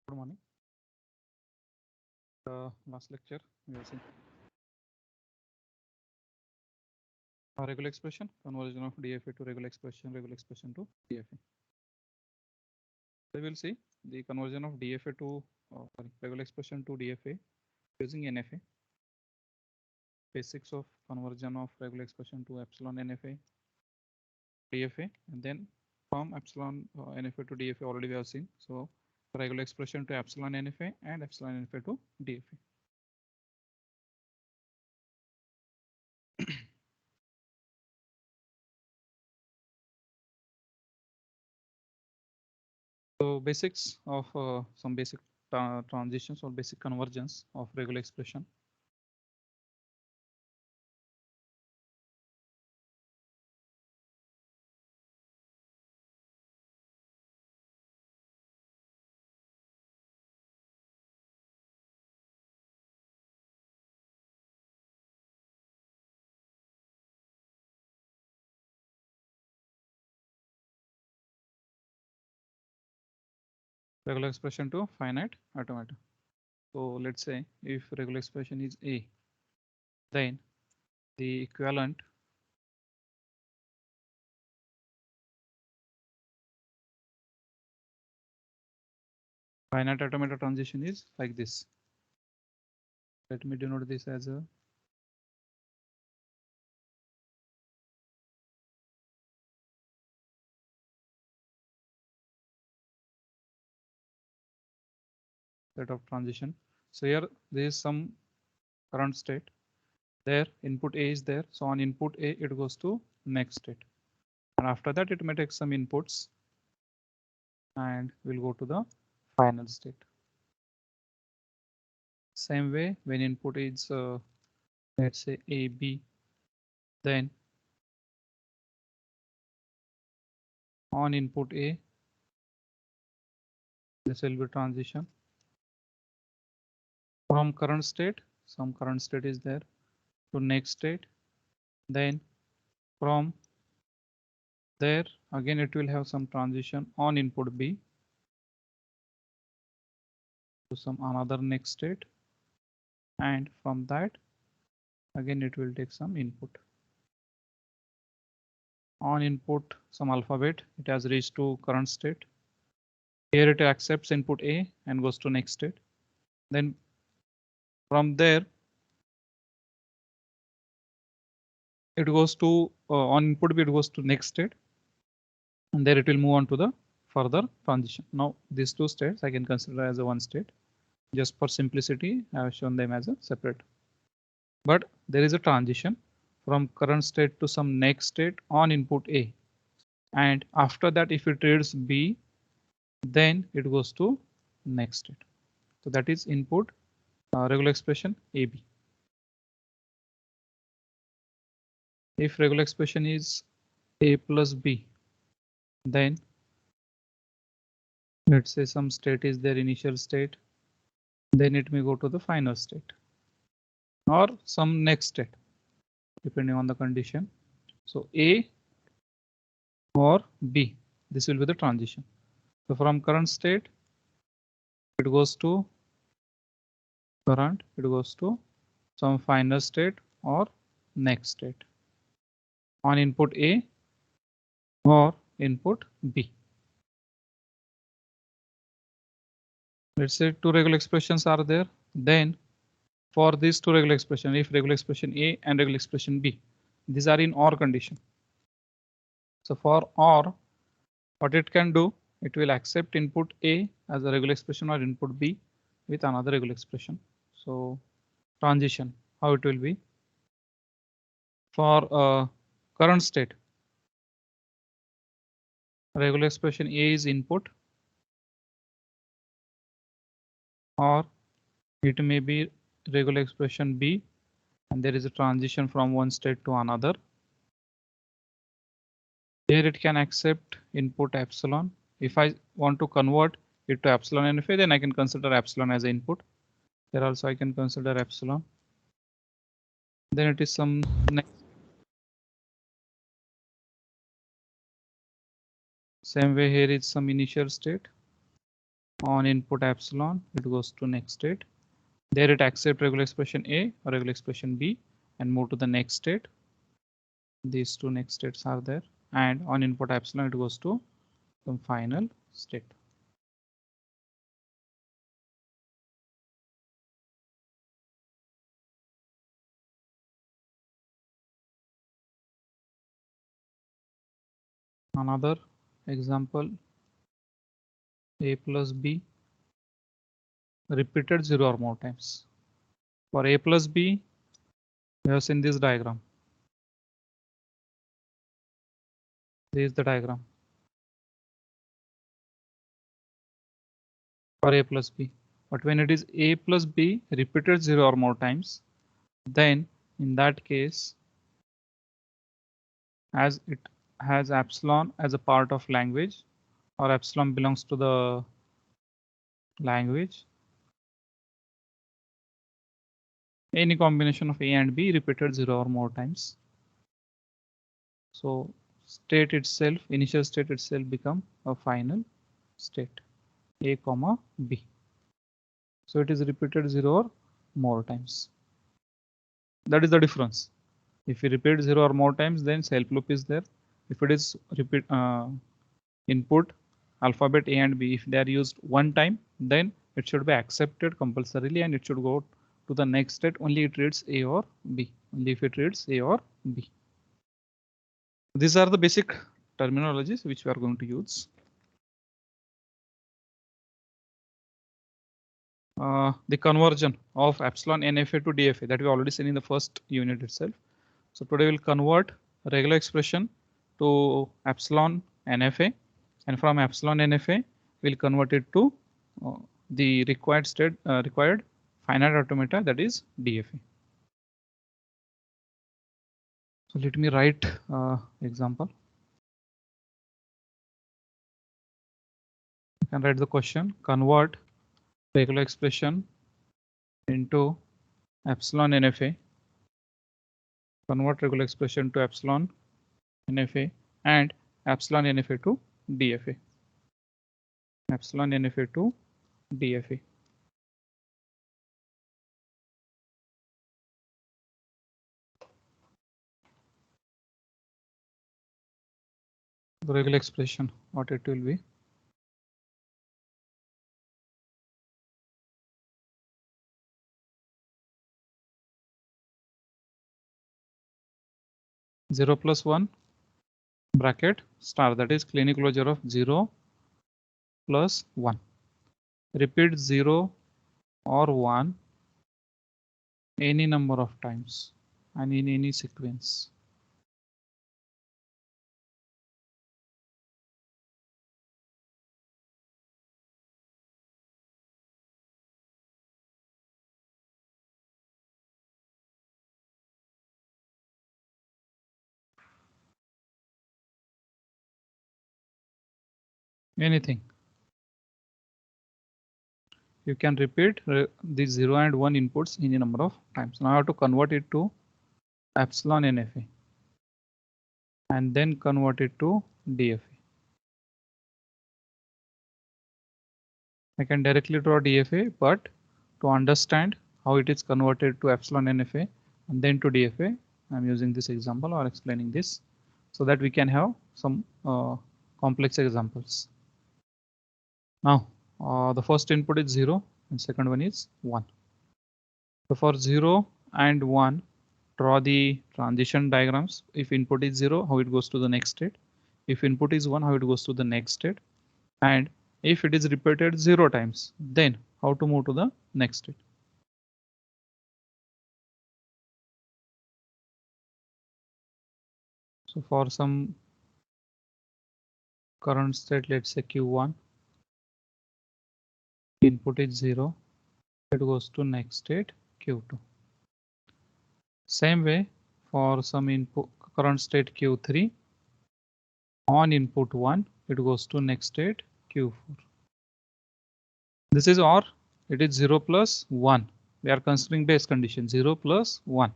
Good morning. Last lecture we have seen a regular expression, conversion of DFA to regular expression to DFA. So we will see the conversion of DFA to regular expression to DFA using NFA. Basics of conversion of regular expression to epsilon NFA, DFA, and then from epsilon NFA to DFA already we have seen. So regular expression to epsilon NFA and epsilon NFA to DFA. So basics of some basic transitions or basic convergence of regular expression. Regular expression to finite automata. So let's say if regular expression is A, then the equivalent finite automata transition is like this. Let me denote this as a set of transition. So here there is some current state. There input A is there. So on input A it goes to next state. And after that it may take some inputs and we'll go to the final state. Same way when input is let's say A, B, then on input A this will be transition from current state, some current state is there, to next state, then from there again it will have some transition on input B to some another next state, and from that again it will take some input. On input some alphabet, it has reached to current state. Here it accepts input A and goes to next state. Then from there it goes to on input B it goes to next state, and there it will move on to the further transition. Now these two states I can consider as a one state. Just for simplicity I have shown them as a separate. But there is a transition from current state to some next state on input A, and after that if it reads B, then it goes to next state. So that is input regular expression AB. If regular expression is A plus B, then let's say some state is their initial state, then it may go to the final state or some next state depending on the condition. So A or B, this will be the transition. So from current state it goes to current, it goes to some final state or next state on input A or input B. Let's say two regular expressions are there. Then for these two regular expression, if regular expression A and regular expression B, these are in OR condition. So for OR, what it can do, it will accept input A as a regular expression or input B with another regular expression. So transition, how it will be for current state, regular expression A is input, or it may be regular expression B and there is a transition from one state to another. Here it can accept input epsilon. If I want to convert it to epsilon NFA, then I can consider epsilon as input. Here also I can consider epsilon. Then it is some next. Same way here is some initial state. On input epsilon, it goes to next state. There it accepts regular expression A or regular expression B and move to the next state. These two next states are there, and on input epsilon, it goes to some final state. Another example, A plus B repeated 0 or more times. For A plus B, we have seen this diagram. This is the diagram for A plus B. But when it is A plus B repeated 0 or more times, then in that case, as it has epsilon as a part of language, or epsilon belongs to the language, any combination of A and B repeated 0 or more times. So state itself, initial state itself become a final state, A comma B. So it is repeated 0 or more times. That is the difference. If you repeat 0 or more times, then self loop is there. If it is repeat input alphabet A and B, if they are used one time, then it should be accepted compulsorily and it should go to the next state. Only it reads A or B. Only if it reads A or B. These are the basic terminologies which we are going to use. The conversion of epsilon NFA to DFA that we already seen in the first unit itself. So today we'll convert regular expression to epsilon NFA, and from epsilon NFA we'll convert it to the required state, required finite automata, that is DFA. So let me write example. You can write the question: convert regular expression into epsilon NFA. Convert regular expression to epsilon NFA and epsilon NFA to DFA. Epsilon NFA to DFA. The regular expression, what it will be. Zero plus one bracket star, that is cleaning closure of 0 plus 1. Repeat 0 or 1 any number of times and in any sequence. Anything. You can repeat the 0 and 1 inputs any number of times. Now I have to convert it to epsilon NFA and then convert it to DFA. I can directly draw DFA, but to understand how it is converted to epsilon NFA and then to DFA, I'm using this example or explaining this so that we can have some complex examples. Now the first input is 0 and second one is 1. So for 0 and 1, draw the transition diagrams. If input is 0, how it goes to the next state. If input is 1, how it goes to the next state. And if it is repeated 0 times, then how to move to the next state. So for some current state, let's say Q1, input is 0, it goes to next state Q2. Same way for some input current state Q3, on input 1, it goes to next state Q4. This is OR, it is 0 plus 1. We are considering base condition 0 plus 1.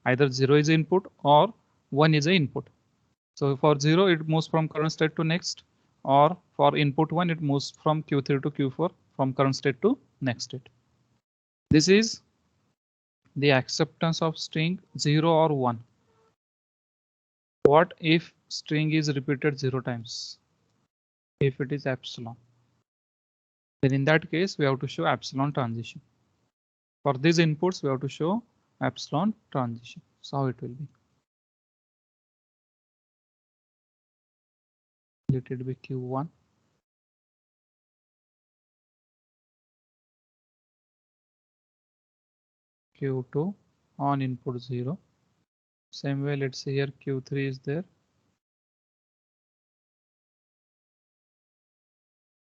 Either 0 is input or 1 is a input. So for 0, it moves from current state to next, or for input 1, it moves from Q3 to Q4. from current state to next state. This is the acceptance of string 0 or 1. What if string is repeated 0 times? If it is epsilon, then in that case we have to show epsilon transition. For these inputs we have to show epsilon transition. So how it will be? Let it be Q1. Q2 on input 0. Same way, let's say here Q3 is there.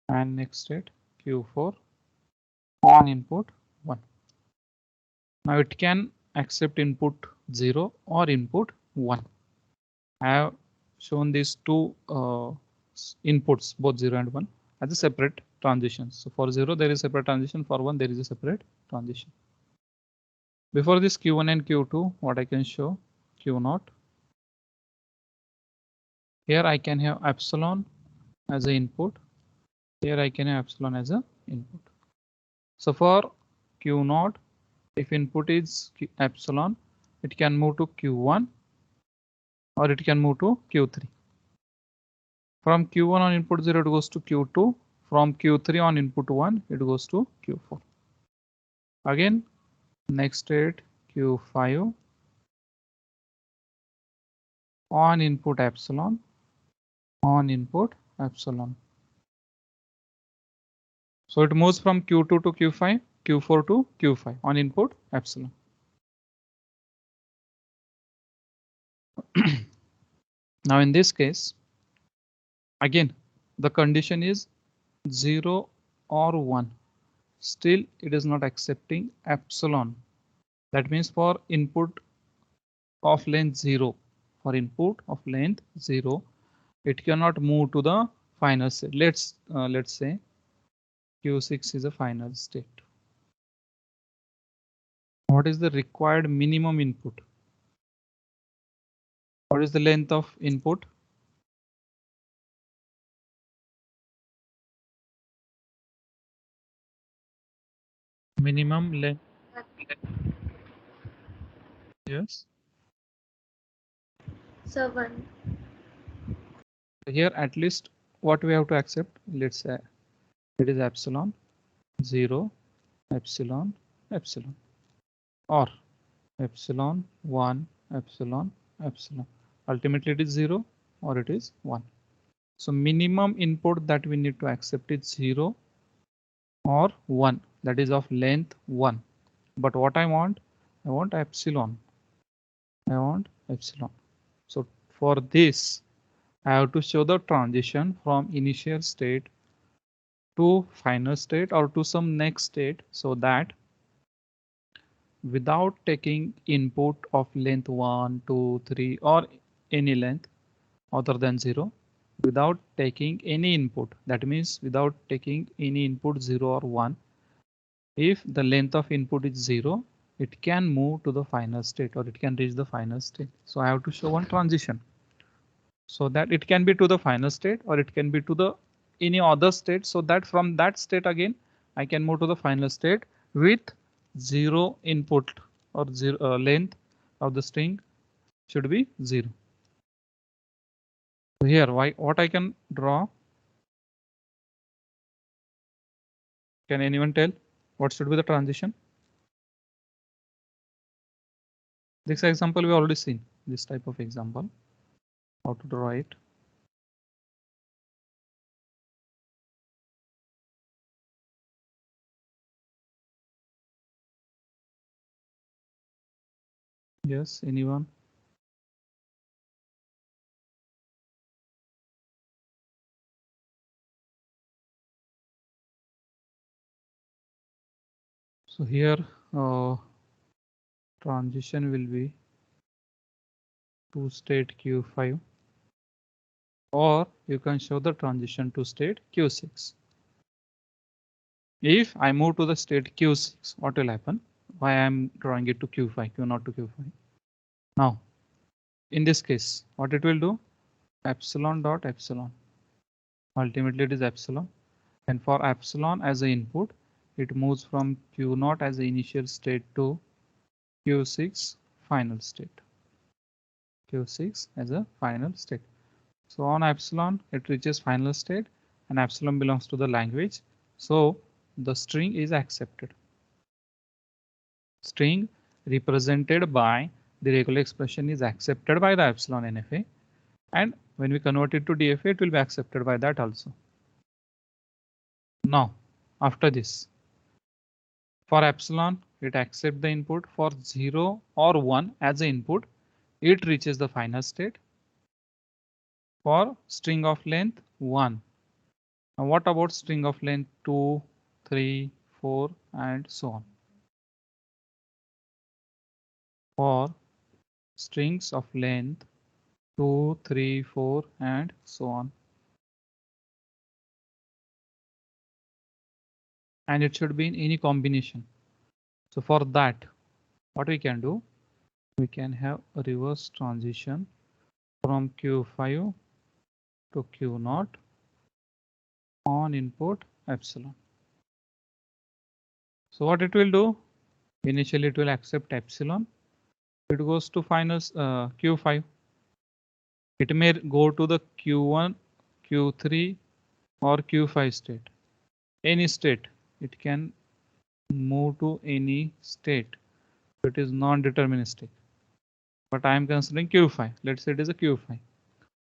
And next state Q4 on input 1. Now it can accept input 0 or input 1. I have shown these two inputs, both 0 and 1, as a separate transitions. So for 0 there is a separate transition, for 1 there is a separate transition. Before this Q1 and Q2, what I can show Q0. Here I can have epsilon as an input. Here I can have epsilon as an input. So for Q0, if input is epsilon, it can move to Q1 or it can move to Q3. From Q1 on input 0 it goes to Q2. From Q3 on input 1 it goes to Q4. Again next state Q5 on input epsilon, on input epsilon. So it moves from Q2 to Q5, Q4 to Q5 on input epsilon. Now in this case, again the condition is 0 or 1. Still it is not accepting epsilon. That means for input of length 0, for input of length 0, it cannot move to the final state. Let's say Q6 is a final state. What is the required minimum input? What is the length of input? Minimum length. Yes. So 1. Here at least what we have to accept, let's say it is epsilon 0, epsilon, epsilon, or epsilon 1, epsilon, epsilon. Ultimately it is 0 or it is 1. So minimum input that we need to accept is 0 or 1, that is of length 1. But what I want epsilon. I want epsilon. So for this I have to show the transition from initial state to final state or to some next state, so that without taking input of length 1, 2, 3 or any length other than 0, without taking any input, that means without taking any input 0 or 1, if the length of input is 0, it can move to the final state or it can reach the final state. So I have to show one transition so that it can be to the final state or it can be to the any other state, so that from that state again I can move to the final state with 0 input or 0 length of the string should be 0. So here what I can draw? Can anyone tell what should be the transition? This example we already seen, this type of example, how to draw it. Yes, anyone? So here transition will be to state Q5, or you can show the transition to state Q6. If I move to the state Q6, what will happen? Why I'm drawing it to Q5, Q0 to Q5. Now, in this case, what it will do? Epsilon dot epsilon. Ultimately, it is epsilon. And for epsilon as an input, it moves from Q0 as the initial state to Q6 final state. Q6 as a final state. So on epsilon, it reaches final state, and epsilon belongs to the language. So the string is accepted. String represented by the regular expression is accepted by the epsilon NFA. And when we convert it to DFA, it will be accepted by that also. Now, after this, for epsilon, it accepts the input. For 0 or 1 as an input, it reaches the final state. For string of length 1. Now what about string of length 2, 3, 4 and so on? For strings of length 2, 3, 4 and so on. And it should be in any combination. So for that, what we can do, we can have a reverse transition from Q5 to Q0 on input epsilon. So what it will do, initially it will accept epsilon. It goes to final Q5. It may go to the Q1, Q3 or Q5 state. Any state, it can move to any state. It is non-deterministic. But I am considering Q5. Let's say it is a Q5.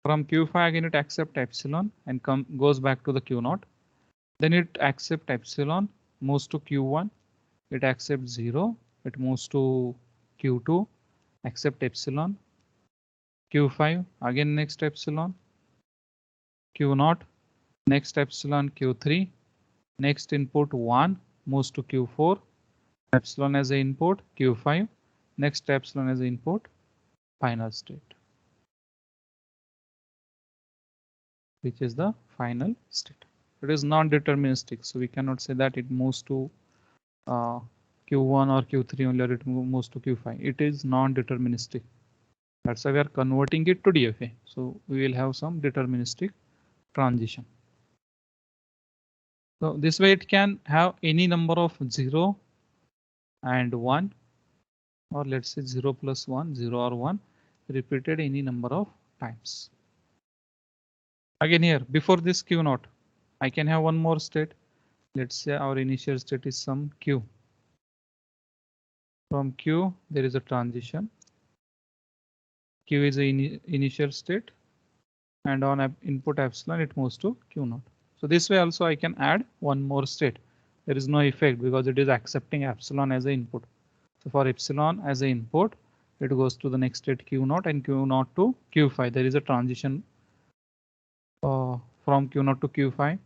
From Q5 again it accepts epsilon and goes back to the Q0. Then it accepts epsilon, moves to Q1. It accepts 0. It moves to Q2. Accept epsilon. Q5 again next epsilon. Q0 next epsilon Q3. Next input 1 moves to Q4. Epsilon as an input Q5. Next epsilon as an input final state, which is the final state. It is non-deterministic, so we cannot say that it moves to Q1 or Q3 only, or it moves to Q5. It is non-deterministic. That's why we are converting it to DFA. So we will have some deterministic transition. So this way it can have any number of 0 and 1, or let's say 0 plus 1, 0 or 1, repeated any number of times. Again here, before this Q0, I can have one more state. Let's say our initial state is some Q. From Q, there is a transition. Q is the initial state, and on input epsilon, it moves to Q0. So this way also I can add one more state. There is no effect because it is accepting epsilon as an input. So for epsilon as an input, it goes to the next state Q0 and Q0 to Q5. There is a transition from Q0 to Q5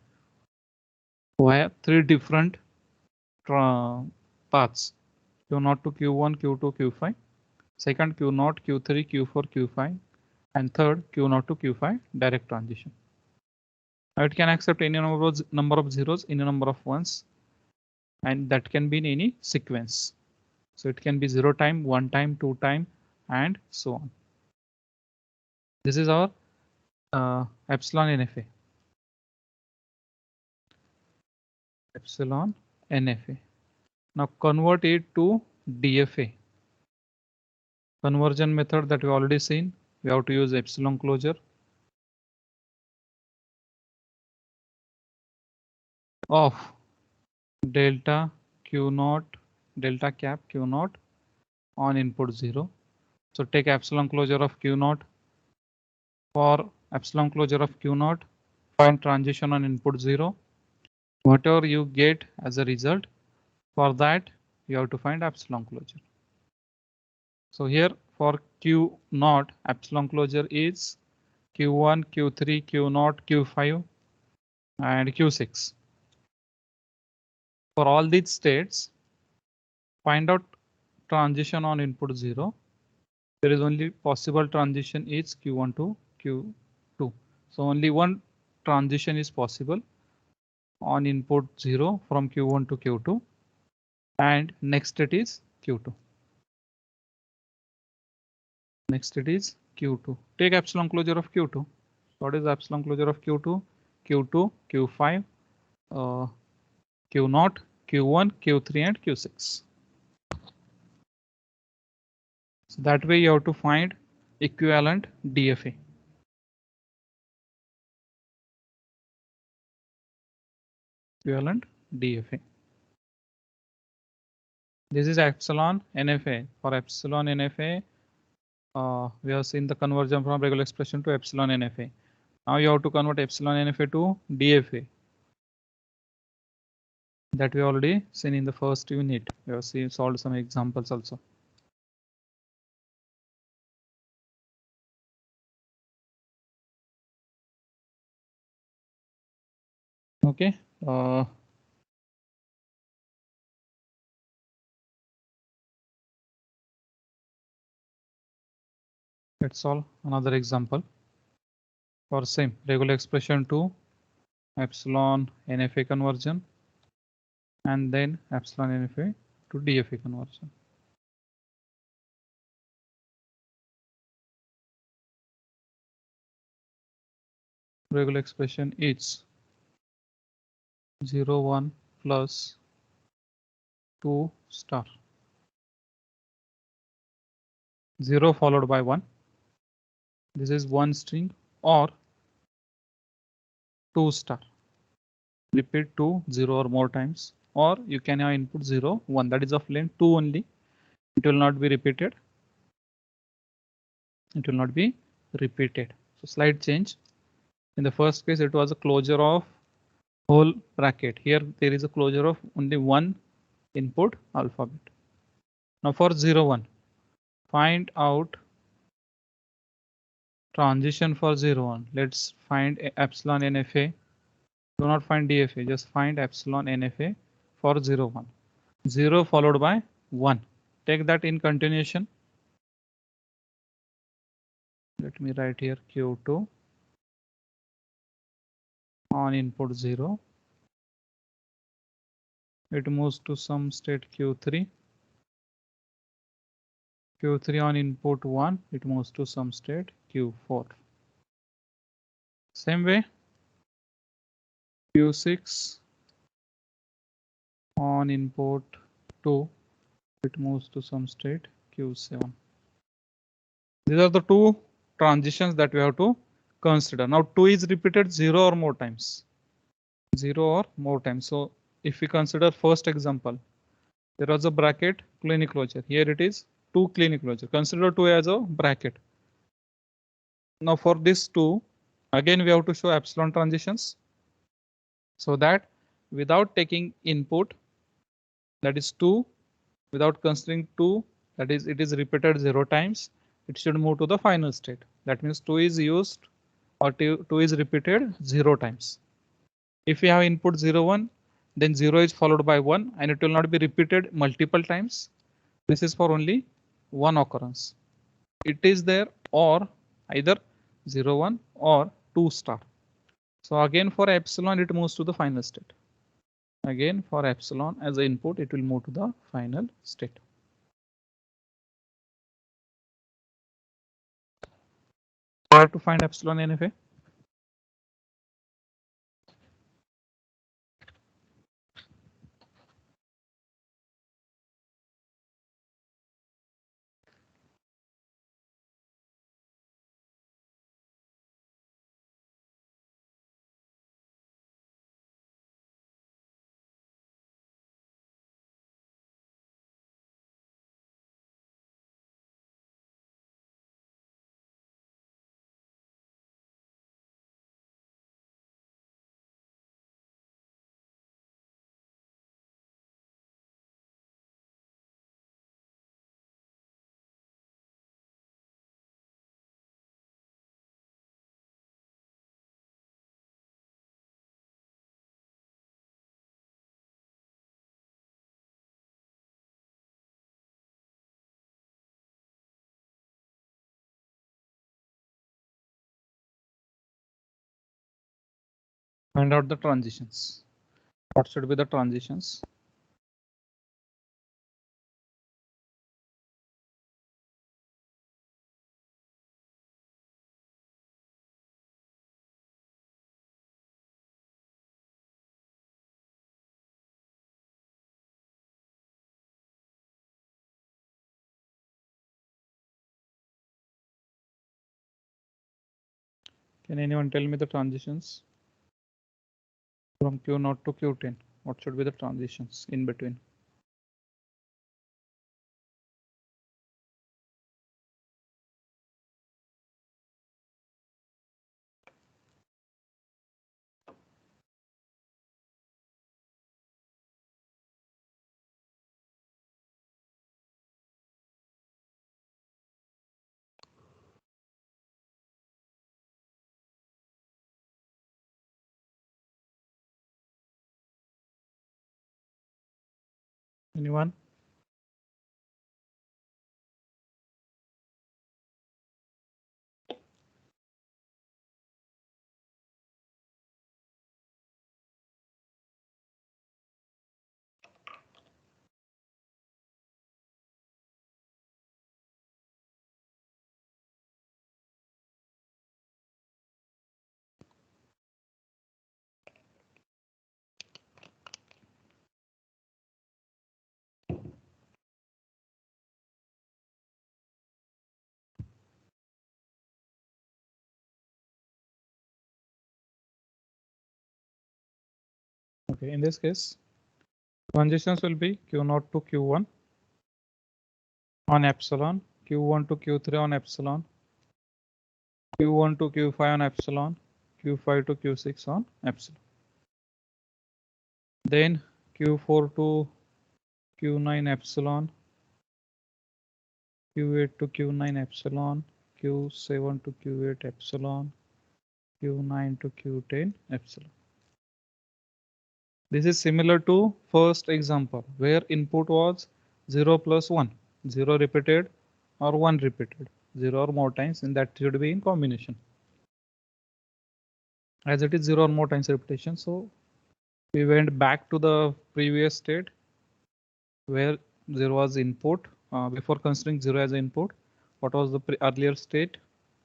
via 3 different paths. Q0 to Q1, Q2, Q5. Second Q0, Q3, Q4, Q5. And third Q0 to Q5 direct transition. Now it can accept any number of zeros, any number of ones, and that can be in any sequence. So it can be 0 time, 1 time, 2 time, and so on. This is our epsilon NFA. Epsilon NFA. Now convert it to DFA. Conversion method that we already seen. We have to use epsilon closure of delta Q0, delta cap Q0 on input 0. So take epsilon closure of Q0. For epsilon closure of Q0, find transition on input 0. Whatever you get as a result, for that you have to find epsilon closure. So here for Q0, epsilon closure is Q1, Q3, Q0, Q5 and Q6. For all these states, find out transition on input 0. There is only possible transition is Q1 to Q2. So only one transition is possible on input 0 from Q1 to Q2, and next state is Q2. Next state is Q2. Take epsilon closure of Q2. What is epsilon closure of Q2? Q2, Q5, Q0, Q1, Q3 and Q6. So that way you have to find equivalent DFA. Equivalent DFA. This is epsilon NFA. For epsilon NFA, we have seen the conversion from regular expression to epsilon NFA. Now you have to convert epsilon NFA to DFA. That we already seen in the first unit. We have seen solved some examples also. Okay. Let's solve another example for same regular expression to epsilon NFA conversion and then epsilon NFA to DFA conversion. Regular expression is 0, 1 plus 2 star. 0 followed by 1. This is one string or 2 star. Repeat 2 0 or more times, or you can have input 0 1, that is of length 2 only. It will not be repeated. It will not be repeated. So slight change. In the first case, it was a closure of whole bracket. Here there is a closure of only one input alphabet. Now for 0 1, find out transition for 0 1. Let's find epsilon NFA. Do not find DFA, just find epsilon NFA for 0 1. 0 followed by 1. Take that in continuation. Let me write here Q2 on input 0. It moves to some state Q3. Q3 on input 1, it moves to some state Q4. Same way, Q6 on input 2, it moves to some state Q7. These are the two transitions that we have to consider. Now 2 is repeated 0 or more times. 0 or more times. So if we consider first example, there was a bracket clean closure. Here it is 2 clean closure. Consider 2 as a bracket. Now for this 2, again we have to show epsilon transitions, so that without taking input, that is 2, without considering 2, that is it is repeated 0 times, it should move to the final state. That means 2 is used or 2 is repeated 0 times. If we have input 0 1, then 0 is followed by 1 and it will not be repeated multiple times. This is for only one occurrence. It is there or either 0 1 or 2 star. So again for epsilon it moves to the final state. Again for epsilon as an input it will move to the final state. I have to find epsilon NFA. Find out the transitions. What should be the transitions? Can anyone tell me the transitions from Q0 to Q10? What should be the transitions in between? Anyone? Okay, in this case, transitions will be Q0 to Q1 on epsilon, Q1 to Q3 on epsilon, Q1 to Q5 on epsilon, Q5 to Q6 on epsilon. Then Q4 to Q9 epsilon, Q8 to Q9 epsilon, Q7 to Q8 epsilon, Q9 to Q10 epsilon. This is similar to first example where input was 0 plus 1, 0 repeated or 1 repeated, 0 or more times, and that should be in combination. As it is 0 or more times repetition, so we went back to the previous state where 0 was input. Before considering 0 as input, what was the earlier state?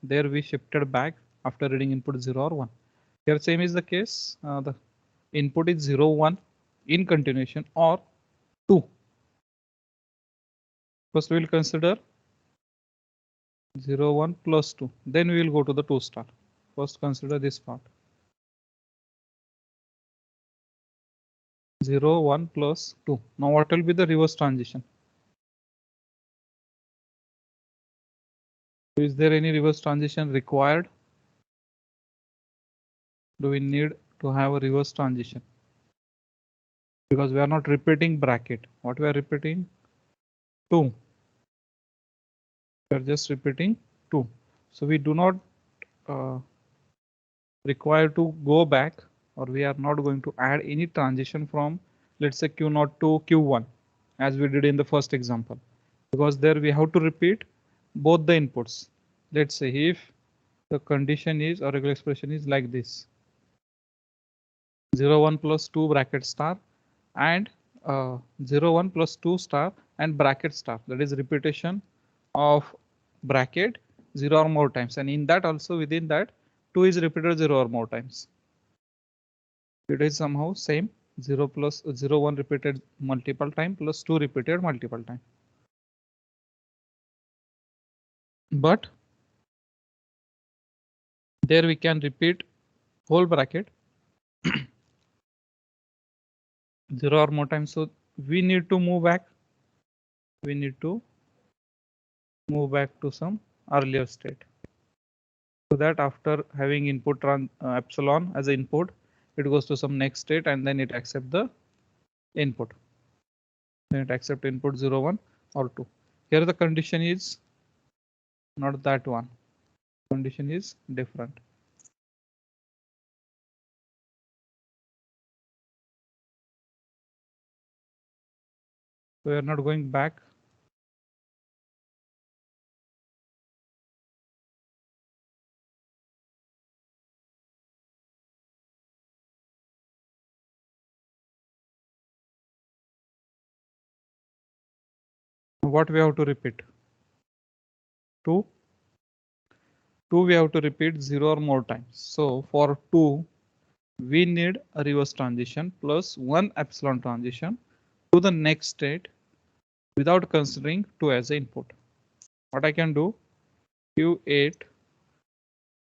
There we shifted back after reading input 0 or 1. Here same is the case. The input is 0, 1 in continuation or 2. First we will consider 0, 1 plus 2. Then we will go to the 2 star. First consider this part. 0, 1 plus 2. Now what will be the reverse transition? Is there any reverse transition required? Do we need to have a reverse transition? Because we are not repeating bracket. What we are repeating? 2. We are just repeating 2. So we do not require to go back, or we are not going to add any transition from, let's say, Q0 to Q1 as we did in the first example, because there we have to repeat both the inputs. Let's say if the condition is, or regular expression is like this: 0, 1 plus 2 bracket star and 0, 1 plus 2 star and bracket star. That is repetition of bracket 0 or more times, and in that also within that 2 is repeated 0 or more times. It is somehow same. 0 plus 0, 1 repeated multiple time plus 2 repeated multiple time. But there we can repeat whole bracket 0 or more times. So we need to move back. We need to move back to some earlier state. So that after having input epsilon as an input, it goes to some next state and then it accepts the input. Then it accepts input 0, 1 or 2. Here the condition is not that one. Condition is different. We are not going back. What we have to repeat? 2. 2 we have to repeat 0 or more times. So for 2, we need a reverse transition plus 1 epsilon transition to the next state without considering 2 as an input. What I can do? Q8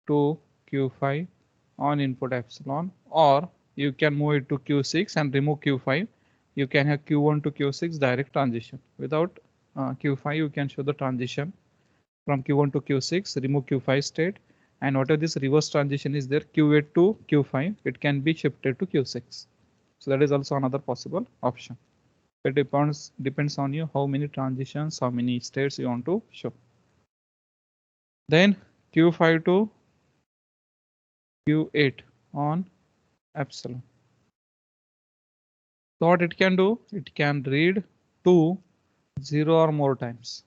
to Q5 on input epsilon, or you can move it to Q6 and remove Q5. You can have Q1 to Q6 direct transition. Without Q5, you can show the transition from Q1 to Q6, remove Q5 state, and whatever this reverse transition is there, Q8 to Q5, it can be shifted to Q6. So that is also another possible option. It depends on you how many transitions, how many states you want to show. Then Q5 to Q8 on epsilon. So what it can do, it can read to 0 or more times.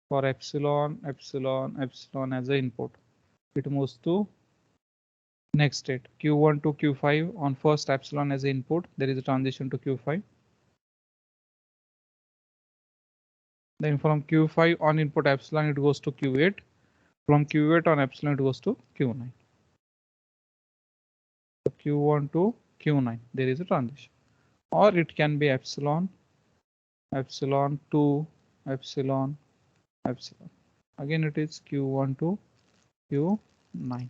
For epsilon as an input, it moves to next state. Q1 to Q5 on first epsilon as input, there is a transition to Q5. Then from Q5 on input epsilon, it goes to Q8. From Q8 on epsilon, it goes to Q9. So Q1 to Q9, there is a transition. Or it can be epsilon to epsilon. Again, it is Q1 to Q9.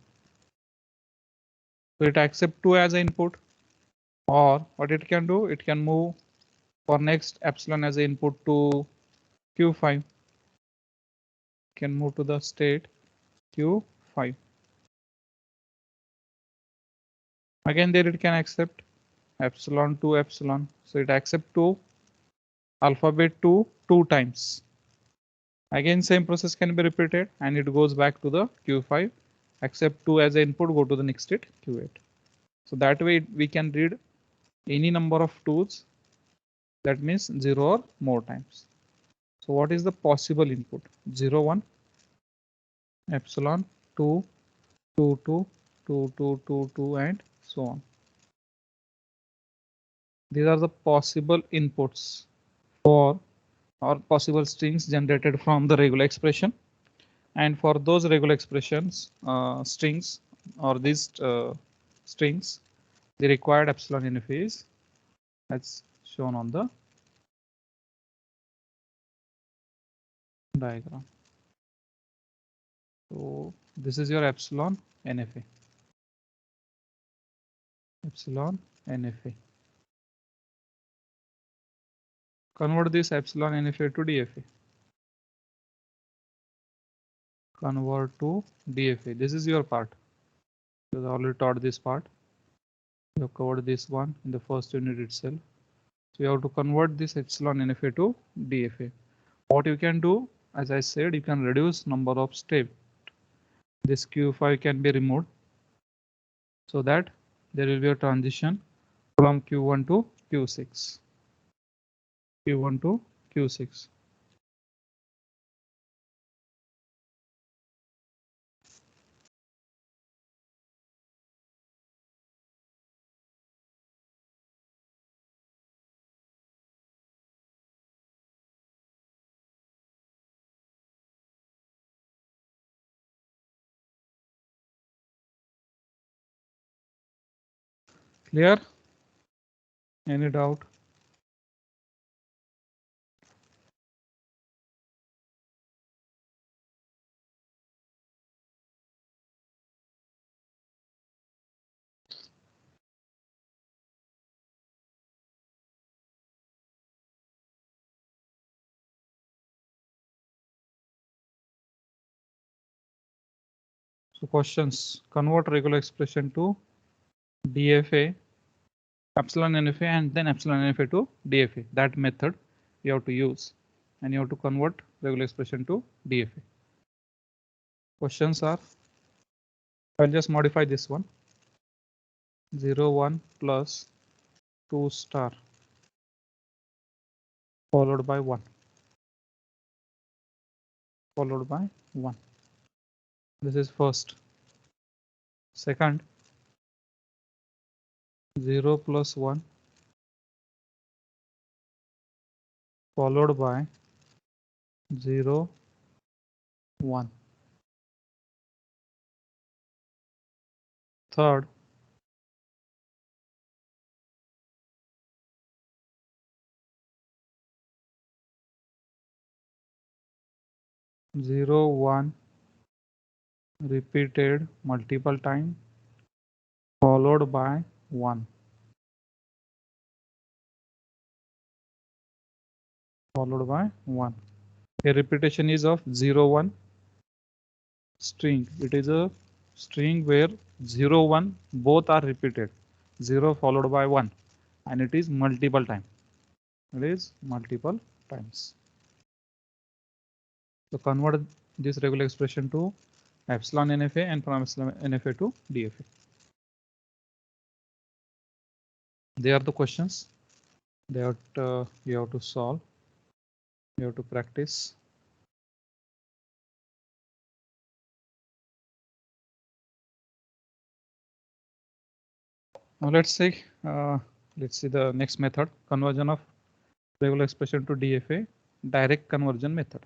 So it accepts 2 as an input, or what it can do, it can move for next epsilon as an input to Q5. Can move to the state Q5. Again, there it can accept epsilon to epsilon. So it accepts 2 alphabet to 2 times. Again, same process can be repeated and it goes back to the Q5. Accept 2 as an input, go to the next state Q8. So that way we can read any number of 2's. That means 0 or more times. So what is the possible input? 0, 1, epsilon, 2, 2, 2, 2, 2, 2, 2, and so on. These are the possible inputs for or possible strings generated from the regular expression. And for those regular expressions, strings or these strings, the required epsilon NF is as shown on the diagram. So this is your epsilon NFA. Epsilon NFA. Convert this epsilon NFA to DFA. Convert to DFA. This is your part. You have already taught this part. You have covered this one in the first unit itself. So you have to convert this epsilon NFA to DFA. What you can do, as I said, you can reduce number of steps. This Q5 can be removed so that there will be a transition from Q1 to Q6. Q1 to Q6. Clear? Any doubt? So questions: convert regular expression to DFA, epsilon NFA, and then epsilon NFA to DFA. That method you have to use, and you have to convert regular expression to DFA. Questions are: I'll just modify this one. 0, 1 plus 2 star followed by 1. Followed by 1. This is first. Second, 0 plus 1 followed by 0, 1. Third, 0, 1, repeated multiple time followed by 1. Followed by 1. A repetition is of 0, 1 string. It is a string where 0, 1 both are repeated. 0 followed by 1, and it is multiple time. It is multiple times. So convert this regular expression to epsilon NFA and from epsilon NFA to DFA. They are the questions that you have to solve. You have to practice. Now let's see the next method, conversion of regular expression to DFA, direct conversion method.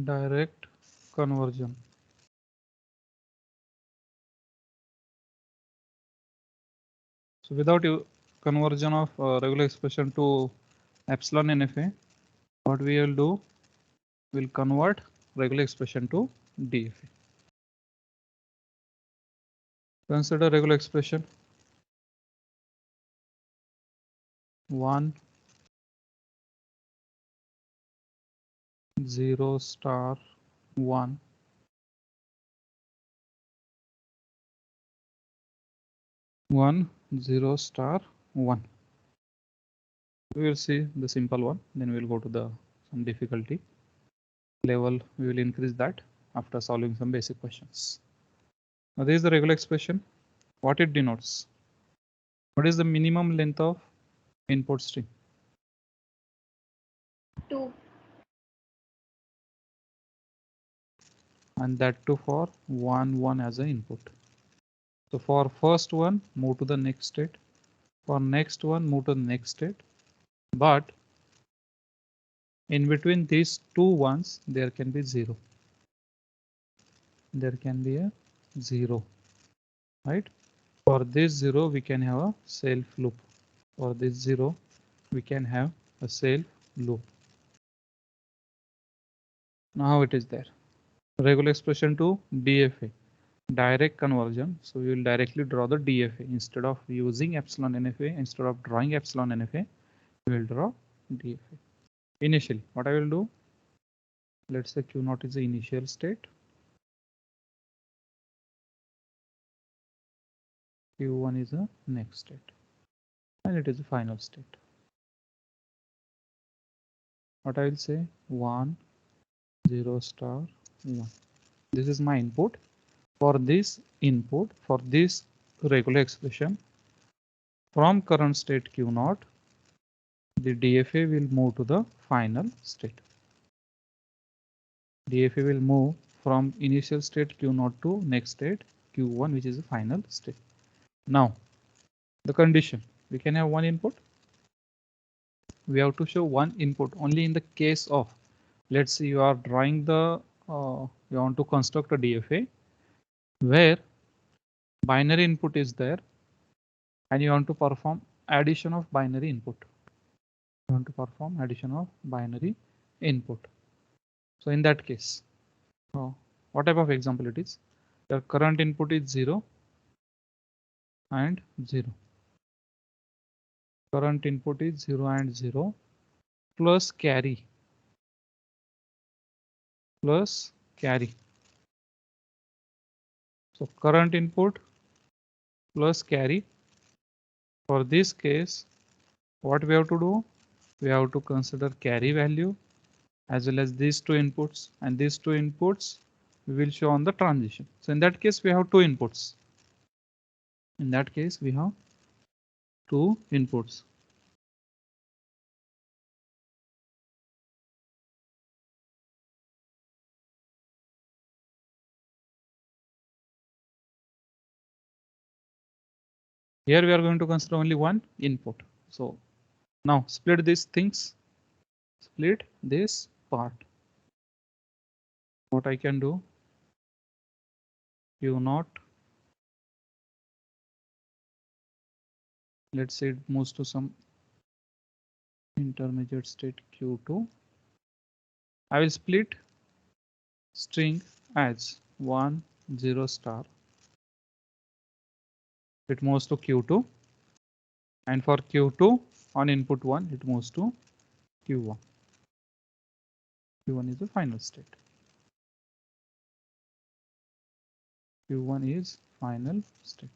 Direct conversion. So without conversion of regular expression to epsilon NFA, what we will do, we'll convert regular expression to DFA. Consider regular expression 1, 0 star 1, 1, 0 star 1. We will see the simple one, then we'll go to the some difficulty level. We will increase that after solving some basic questions. Now this is the regular expression. What it denotes? What is the minimum length of input string? 2. And that too for 1, 1 as an input. So for first one, move to the next state. For next one, move to the next state. But in between these two ones, there can be 0. There can be a 0, right? For this 0, we can have a self loop. For this 0, we can have a self loop. Now it is there. Regular expression to DFA, direct conversion. So we will directly draw the DFA instead of using epsilon NFA. Instead of drawing epsilon NFA, we will draw DFA. Initially, what I will do, let's say Q0 is the initial state. Q1 is the next state, and it is the final state. What I will say, 1, 0 star 1. This is my input. For this input, for this regular expression, from current state Q0, the DFA will move to the final state. DFA will move from initial state Q0 to next state Q1, which is the final state. Now, the condition, we can have one input. We have to show one input only in the case of, let's say you are drawing the, you want to construct a DFA where binary input is there and you want to perform addition of binary input. You want to perform addition of binary input. So in that case, what type of example it is? Your current input is 0 and 0. Current input is 0 and 0 plus carry. Plus carry. So current input plus carry. For this case, what we have to do? We have to consider carry value as well as these two inputs, and these two inputs we will show on the transition. So in that case, we have two inputs. In that case, we have two inputs. Here we are going to consider only one input. So now split these things, split this part. what I can do, Q naught, let's say it moves to some intermediate state Q2. I will split string as 1 0 star. It moves to Q2, and for Q2 on input 1 it moves to Q1. Q1 is the final state. Q1 is final state.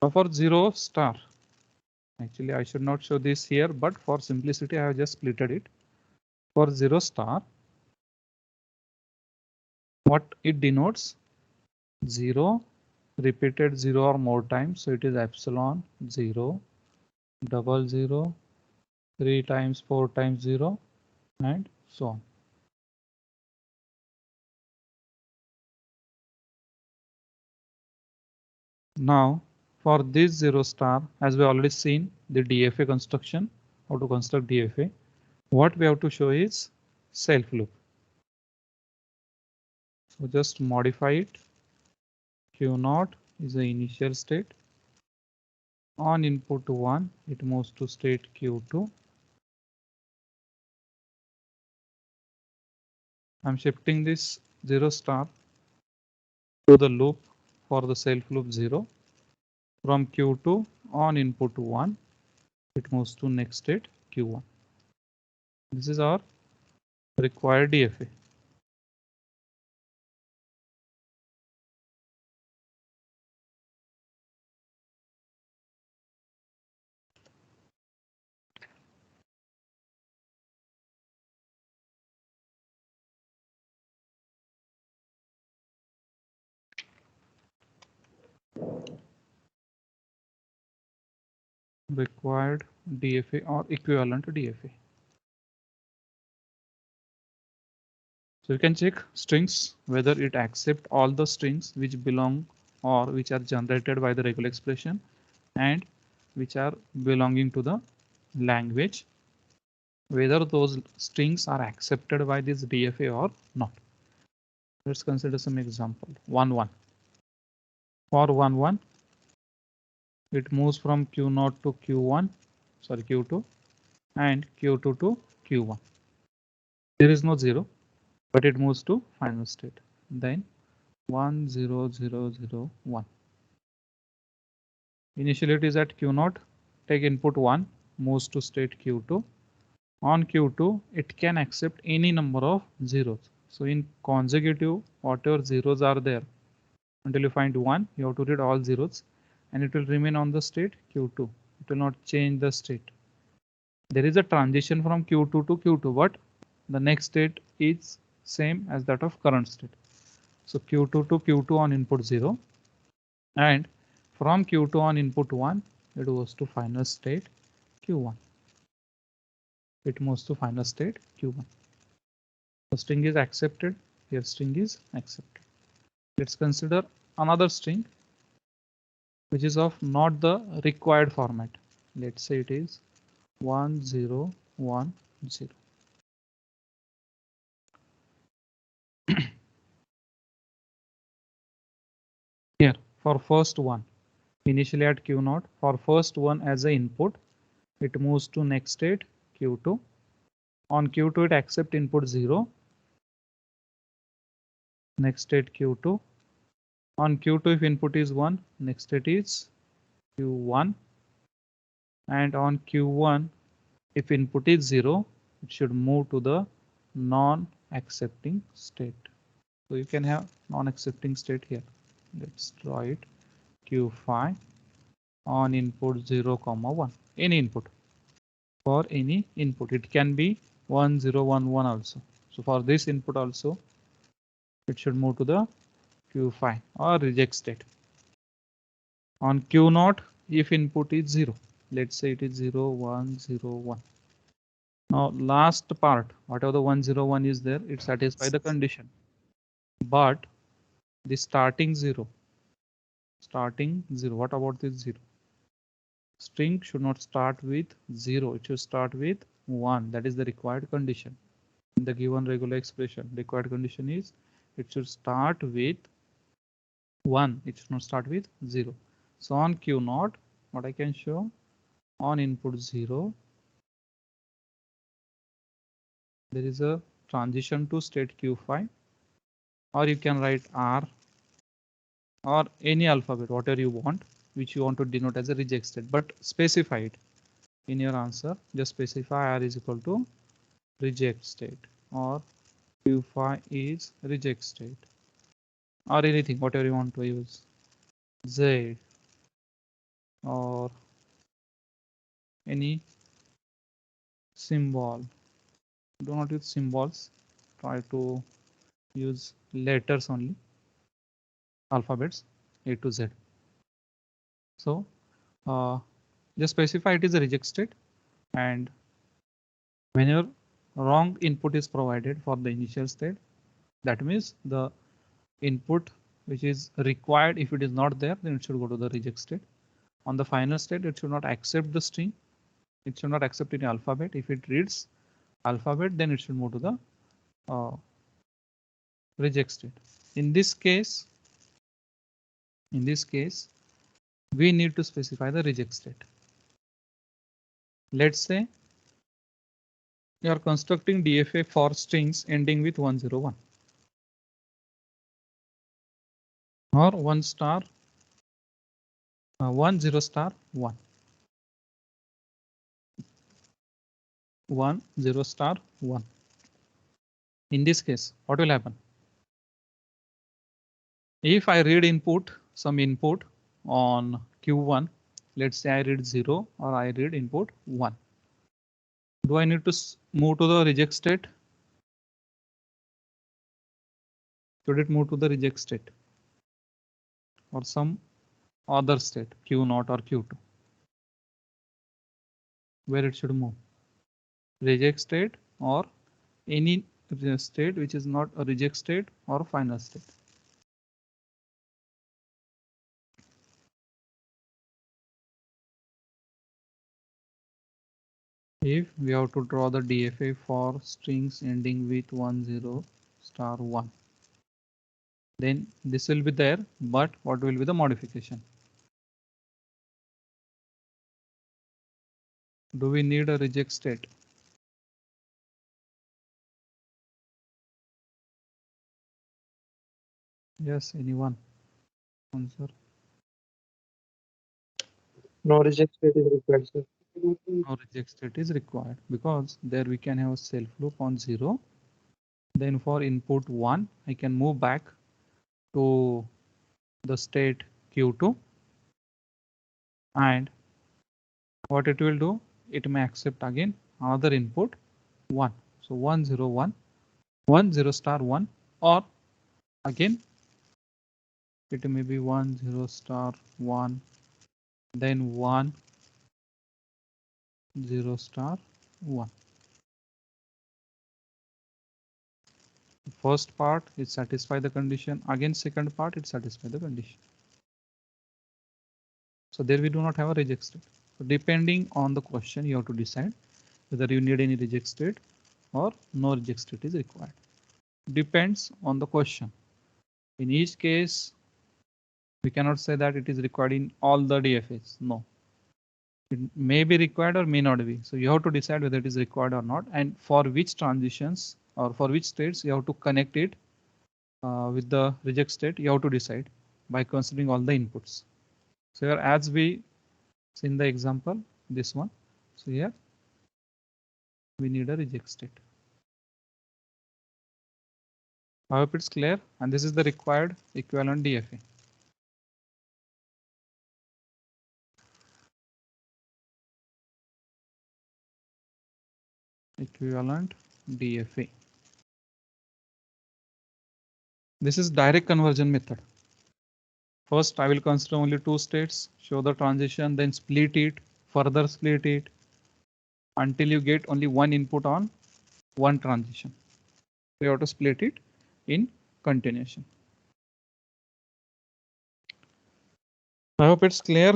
Now for 0 star, actually I should not show this here, but for simplicity I have just splitted it. For 0 star, what it denotes, 0 repeated 0 or more times, so it is epsilon 0, double 0, 3 times 4 times 0, and so on. Now for this 0 star, as we already seen the DFA construction, how to construct DFA, what we have to show is self loop. So just modify it. Q naught is the initial state. On input 1, it moves to state Q2. I'm shifting this 0 star to the loop for the self loop 0. From Q2 on input 1, it moves to next state Q1. This is our required DFA. Required DFA or equivalent DFA. So you can check strings whether it accepts all the strings which belong or which are generated by the regular expression and which are belonging to the language, whether those strings are accepted by this DFA or not. Let's consider some example. 1 1. For 1 1, it moves from Q0 to Q1, sorry Q2, and Q2 to Q1. There is no 0, but it moves to final state. Then 1 0 0 0 1. Initially it is at Q0, take input 1, moves to state Q2. On Q2, it can accept any number of zeros. So in consecutive, whatever zeros are there, until you find 1, you have to read all zeros and it will remain on the state Q2. It will not change the state. There is a transition from Q2 to Q2, but the next state is same as that of current state. So Q2 to Q2 on input 0, and from Q2 on input 1, it goes to final state Q1. It moves to final state Q1. The string is accepted. Here string is accepted. Let's consider another string which is of not the required format. Let's say it is 1010. Here for first one, initially at Q0, for first one as an input, it moves to next state Q2. On Q2, it accepts input 0. Next state Q2. On Q2, if input is 1, next state is Q1. And on Q1, if input is 0, it should move to the non-accepting state. So you can have non-accepting state here. Let's draw it. Q5 on input 0, 1. Any input. For any input, it can be 1 0 1 1 also. So for this input also, it should move to the Q5 or reject state. On Q0, if input is 0, let's say it is 0 1 0 1. Now last part, whatever the 1 0 1 is there, it satisfies the condition. But the starting 0, what about this 0? String should not start with 0, it should start with 1. That is the required condition. In the given regular expression, required condition is it should start with 1. It should not start with 0. So on Q0, what I can show, on input 0, there is a transition to state Q5, or you can write R or any alphabet, whatever you want, which you want to denote as a reject state, but specify it in your answer. Just specify R is equal to reject state, or Q5 is reject state, or anything, whatever you want to use, Z or any symbol. Do not use symbols, try to use letters only, alphabets A to Z. So just specify it is a reject state, and when your wrong input is provided for the initial state, that means the input which is required, if it is not there, then it should go to the reject state. On the final state, it should not accept the string. It should not accept any alphabet. If it reads alphabet, then it should move to the reject state. In this case, we need to specify the reject state. Let's say you are constructing DFA for strings ending with 101 or 1 star 1 0 star 1 1 0 star 1. In this case, what will happen? If I read some input on Q1, let's say I read 0 or I read input 1. Do I need to move to the reject state? Should it move to the reject state or some other state, Q0 or Q2? Where it should move? Reject state or any state which is not a reject state or final state. If we have to draw the DFA for strings ending with 1 0 star 1, then this will be there, but what will be the modification? Do we need a reject state? Yes, anyone? Answer. No reject state is required, sir. No reject state is required because there we can have a self loop on 0. Then for input 1, I can move back to the state Q2, and what it will do, it may accept again another input 1. So 1 0 1 1 0 star 1, or again it may be 1 0 star 1, then 1 0 star 1. First part it satisfy the condition, again second part it satisfy the condition. So there we do not have a reject state. So depending on the question, you have to decide whether you need any reject state or no reject state is required. Depends on the question. In each case, we cannot say that it is required in all the DFAs. No, it may be required or may not be. So you have to decide whether it is required or not, and for which transitions or for which states you have to connect it with the reject state. You have to decide by considering all the inputs. So here, as we see in the example, this one. So here we need a reject state. I hope it's clear, and this is the required equivalent DFA. Equivalent DFA. This is direct conversion method. First, I will consider only 2 states, show the transition, then split it, further split it until you get only one input on one transition. You have to split it in continuation. I hope it's clear.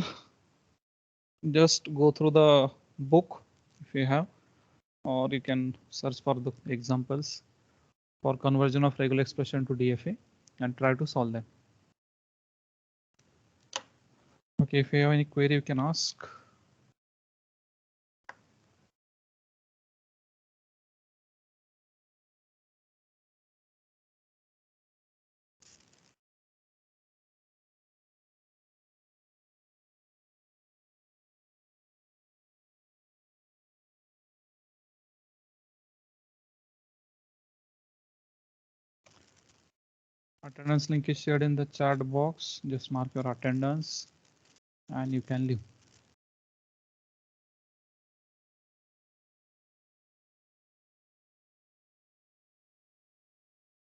Just go through the book if you have, or you can search for the examples for conversion of regular expression to DFA and try to solve them. Okay, if you have any query, you can ask. Attendance link is shared in the chat box. Just mark your attendance and you can leave.